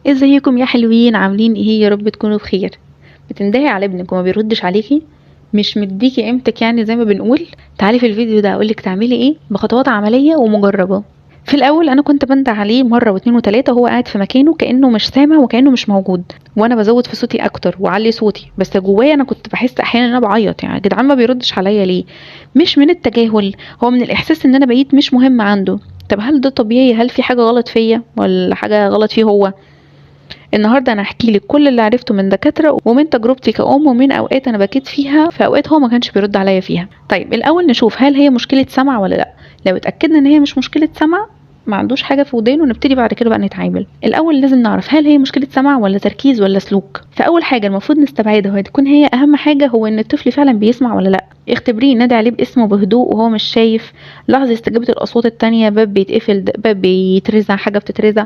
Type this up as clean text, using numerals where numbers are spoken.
ازيكم يا حلوين، عاملين ايه؟ يا رب تكونوا بخير. بتندهي على ابنك وما بيردش عليكي؟ مش مديكي قيمتك يعني زي ما بنقول. تعالي في الفيديو ده اقولك تعملي ايه بخطوات عملية ومجربة. في الاول انا كنت بنده عليه مره واتنين وتلاته وهو قاعد في مكانه كانه مش سامع وكانه مش موجود، وانا بزود في صوتي اكتر واعلي صوتي، بس جوايا انا كنت بحس احيانا ان انا بعيط، يعني يا جدعان ما بيردش عليا ليه؟ مش من التجاهل، هو من الاحساس ان انا بقيت مش مهم عنده. طب هل ده طبيعي؟ هل في حاجه غلط فيا ولا حاجه غلط فيه هو؟ النهارده انا هحكي لك كل اللي عرفته من دكاتره ومن تجربتي كأم، ومن اوقات انا بكيت فيها في اوقات هو ما كانش بيرد عليا فيها. طيب الاول نشوف هل هي مشكله سمع ولا لا. لو اتاكدنا ان هي مش مشكله سمع، ما عندوش حاجه في ودانه، نبتدي بعد كده بقى نتعامل. الاول لازم نعرف هل هي مشكله سمع ولا تركيز ولا سلوك. فاول حاجه المفروض نستبعدها وهتكون هي اهم حاجه هو ان الطفل فعلا بيسمع ولا لا. اختبريه، نادي عليه باسمه بهدوء وهو مش شايف. لاحظي استجابه الاصوات التانية، باب بيتقفل، باب بيترزع، حاجه بتترزع.